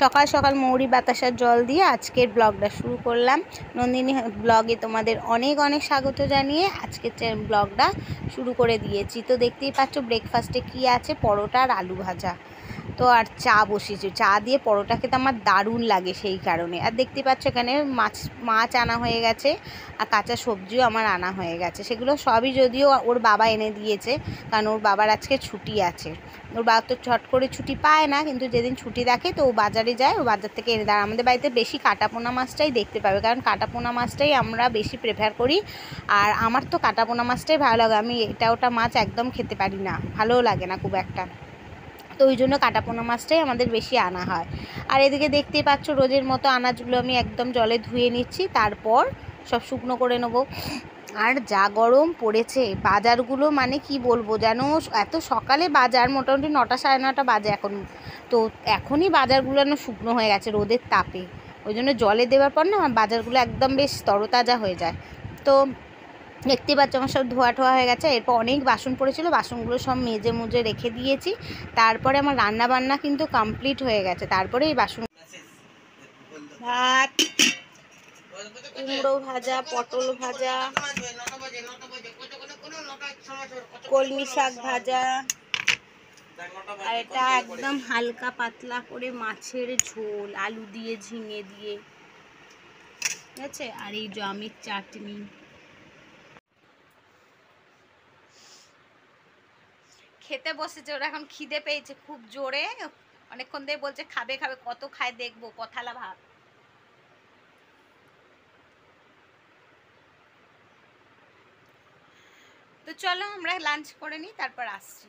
সকাল সকাল মৌরি বাতাসার জল দিয়ে আজকের ব্লগটা শুরু করলাম। নন্দিনী ব্লগে তোমাদের অনেক অনেক স্বাগত জানিয়ে আজকের ব্লগটা শুরু করে দিয়েছি। তো দেখতেই পাচ্ছ ব্রেকফাস্টে কি আছে, পরোটা আর আলু ভাজা। তো আর চা বসিয়েছি, চা দিয়ে পরোটা খেতে আমার দারুণ লাগে সেই কারণে। আর দেখতে পাচ্ছ এখানে মাছ আনা হয়ে গেছে আর কাঁচা সবজিও আমার আনা হয়ে গেছে। সেগুলো সবই যদিও ওর বাবা এনে দিয়েছে, কারণ ওর বাবার আজকে ছুটি আছে। ওর বাবা তো ছট করে ছুটি পায় না, কিন্তু যেদিন ছুটি দেখে তো ও বাজারে যায়, ও বাজার থেকে এনে দেয়। আমাদের বাড়িতে বেশি কাটাপোনা মাছটাই দেখতে পাবে, কারণ কাটাপোনা মাছটাই আমরা বেশি প্রেফার করি। আর আমার তো কাটাপোনা মাছটাই ভালো লাগে, আমি এটা ওটা মাছ একদম খেতে পারি না, ভালোও লাগে না খুব একটা। তো ওই জন্য কাটাপোনা মাছটাই আমাদের বেশি আনা হয়। আর এদিকে দেখতেই পাচ্ছ রোজের মতো আনাজগুলো আমি একদম জলে ধুয়ে নিচ্ছি, তারপর সব শুকনো করে নেবো। আর যা গরম পড়েছে, বাজারগুলো মানে কি বলবো, যেন এত সকালে বাজার, মোটামুটি 9টা সাড়ে 9টা বাজে এখন, তো এখনই বাজারগুলো যেন শুকনো হয়ে গেছে রোদের তাপে। ওই জন্য জলে দেওয়ার পর না আমার বাজারগুলো একদম বেশ তরতাজা হয়ে যায়। তো দেখতে পাচ্ছ আমার সব ধোয়া ঠোয়া হয়ে গেছে। এরপর অনেক বাসন পড়েছিল, বাসনগুলো সব মেজে মুজে রেখে দিয়েছি। তারপরে আমার রান্না বান্না কিন্তু কমপ্লিট হয়ে গেছে। তারপরে এই বাসন, ভাত, কুমড়ো ভাজা, পটল ভাজা, কলমি শাক ভাজা, আর এটা একদম হালকা পাতলা করে মাছের ঝোল, আলু দিয়ে ঝিঙে দিয়ে, ঠিক আছে। আর এই আমের চাটনি। খেতে বসেছে ওরা, এখন খিদে পেয়েছে খুব জোরে, অনেকক্ষণ ধরে বলছে খাবে খাবে, কত খায় দেখবো, কথালা ভাব। তো চলো আমরা লাঞ্চ করে নিই, তারপর আসছি।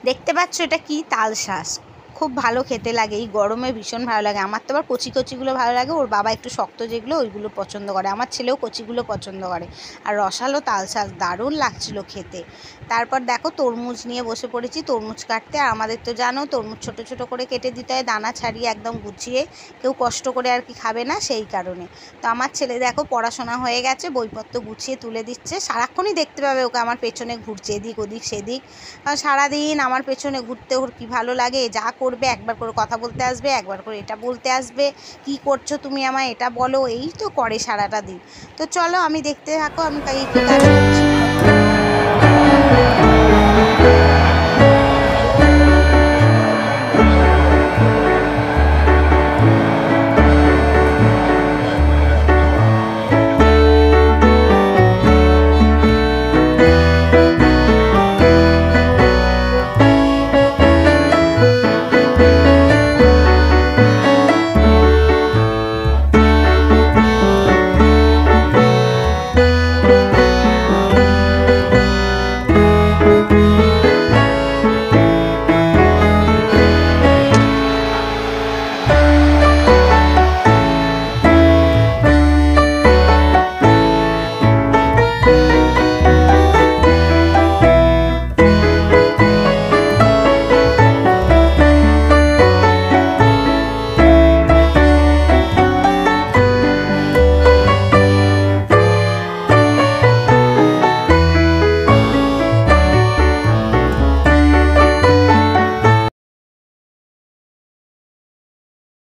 দেখতে পাচ্ছ এটা কি, তাল শাঁস, খুব ভালো খেতে লাগে, এই গরমে ভীষণ ভালো লাগে। আমার তো আবার কচি কচিগুলো ভালো লাগে, ওর বাবা একটু শক্ত যেগুলো ওইগুলো পছন্দ করে, আমার ছেলেও কচিগুলো পছন্দ করে। আর রসালো তাল শাঁস দারুণ লাগছিল খেতে। তারপর দেখো তরমুজ নিয়ে বসে পড়েছি তরমুজ কাটতে। আর আমাদের তো জানো তরমুজ ছোট ছোট করে কেটে দিতে হয়, দানা ছাড়িয়ে একদম গুছিয়ে, কেউ কষ্ট করে আর কি খাবে না সেই কারণে। তো আমার ছেলে দেখো পড়াশোনা হয়ে গেছে, বইপত্র গুছিয়ে তুলে দিচ্ছে। সারাক্ষণই দেখতে পাবে ওকে আমার পেছনে ঘুরছে এদিক ওদিক সেদিক, কারণ সারাদিন আমার পেছনে ঘুরতে ওর কী ভালো লাগে। যা করবে একবার করে কথা বলতে আসবে, একবার করে এটা বলতে আসবে, কি করছো তুমি আমায় এটা বলো, এই তো করে সারাটা দিন। তো চলো আমি দেখতে থাকো আমি কি কাজ করছি।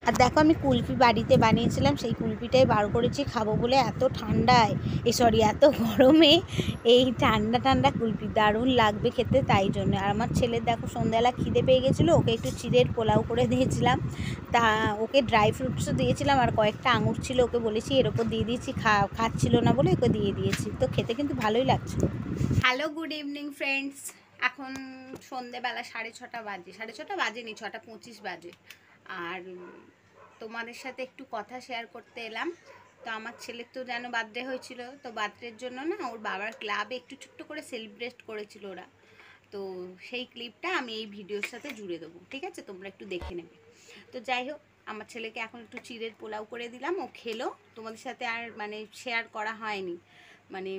আর দেখো আমি কুলফি বাড়িতে বানিয়েছিলাম, সেই কুলফিটাই বার করেছি খাবো বলে। এত ঠান্ডায়, এত গরমে এই ঠান্ডা ঠান্ডা কুলফি দারুণ লাগবে খেতে, তাই জন্য। আর আমার ছেলের দেখো সন্ধ্যাবেলা খিদে পেয়ে গেছিলো, ওকে একটু চিড়ের পোলাও করে দিয়েছিলাম। তা ওকে ড্রাই ফ্রুটসও দিয়েছিলাম, আর কয়েকটা আঙুর ছিল, ওকে বলেছি এর ওপর দিয়ে দিয়েছি, খাচ্ছিল না বলে ওকে দিয়ে দিয়েছি। তো খেতে কিন্তু ভালোই লাগছিল। Hello, good evening friends. এখন সন্ধ্যেবেলা 6:30 বাজে, 6:30 বাজেনি, 6:25 বাজে। আর তোমাদের সাথে একটু কথা শেয়ার করতে এলাম। তো আমার ছেলের তো যেন বার্থডে হয়েছিল, তো বার্থডের জন্য না ওর বাবার ক্লাবে একটু ছোট্ট করে সেলিব্রেট করেছিল ওরা। তো সেই ক্লিপটা আমি এই ভিডিওর সাথে জুড়ে দেবো, ঠিক আছে, তোমরা একটু দেখে নেবে। তো যাই হোক, আমার ছেলেকে এখন একটু চিড়ের পোলাও করে দিলাম, ও খেলো। তোমাদের সাথে আর মানে শেয়ার করা হয়নি, মানে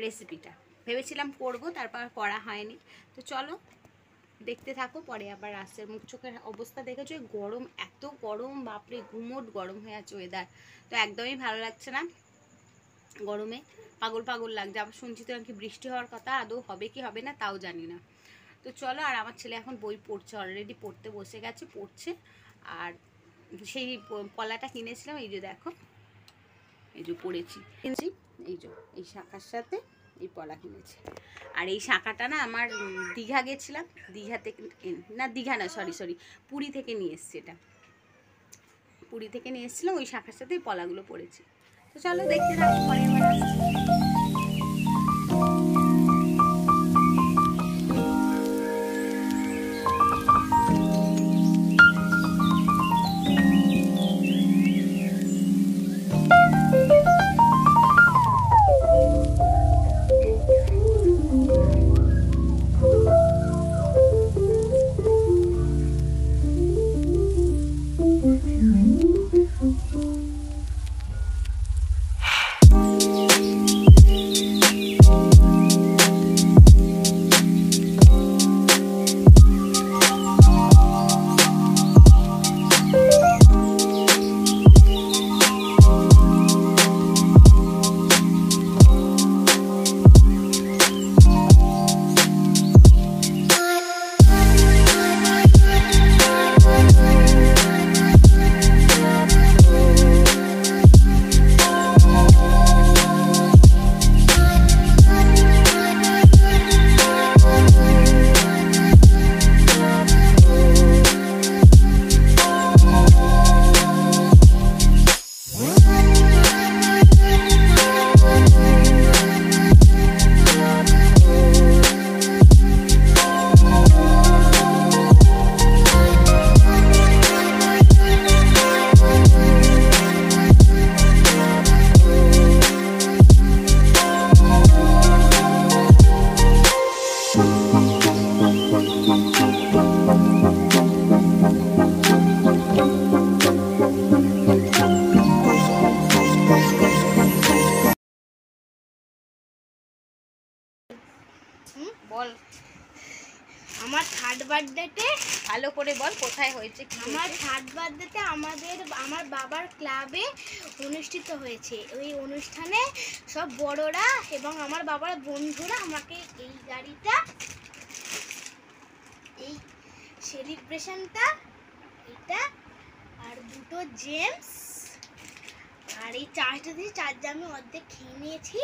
রেসিপিটা ভেবেছিলাম করব, তারপর করা হয়নি। তো চলো দেখতে থাকো, পরে আবার আসছে। মুখ চোখের অবস্থা দেখেছো, গরম, এত গরম, বাপরে গুমোট গরম হয়ে আছে ওয়েদার। তো একদমই ভালো লাগছে না, গরমে পাগল পাগল লাগছে। আবার শুনছি তো নাকি বৃষ্টি হওয়ার কথা, আদৌ হবে কি হবে না তাও জানি না। তো চলো, আর আমার ছেলে এখন বই পড়ছে, অলরেডি পড়তে বসে গেছে, পড়ছে। আর সেই পলাটা কিনেছিলাম, এই যে দেখো, এই যে পড়েছি কিনছি, এই যে এই শাঁখার সাথে এই পলা কিনেছি। আর এই শাঁখাটা না আমার দীঘা গেছিলাম, দীঘা থেকে না, দীঘা না, সরি পুরী থেকে নিয়ে এসছি, এটা পুরী থেকে নিয়ে এসেছিলাম, ওই শাঁখার সাথে এই পলাগুলো পড়েছি। তো চলো দেখতে থাকো, পরের বার আসছি। বল, আমার থার্ড বার্থডেতে ভালো করে বল কোথায় হয়েছে। আমার থার্ড বার্থডেতে আমার বাবার ক্লাবে অনুষ্ঠিত হয়েছে। ওই অনুষ্ঠানে সব বড়রা এবং আমার বাবার বন্ধুরা আমাকে এই গাড়িটা, এই সেলিব্রেশনটা, এটা আর দুটো জেমস আর এই চার্জটা দিয়ে চার্জে আমি অর্ধেক খেয়ে নিয়েছি,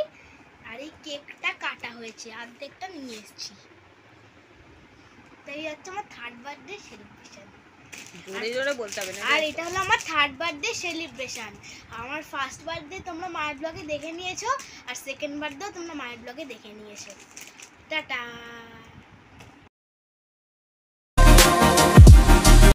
আর এই কেকটা কাটা হয়েছে, অর্ধেকটা নিয়ে এসেছি। তাই হচ্ছে আমার থার্ড বার্থডে সেলিব্রেশন। জোরে জোরে বলতে হবে না। আর এটা হলো আমার থার্ড বার্থডে সেলিব্রেশন। আমার ফার্স্ট বার্থডে তোমরা মায়ের ব্লগে দেখে নিয়েছো, আর সেকেন্ড বার্থডেও তোমরা মায়ের ব্লগে দেখে নিয়েছো। টাটা।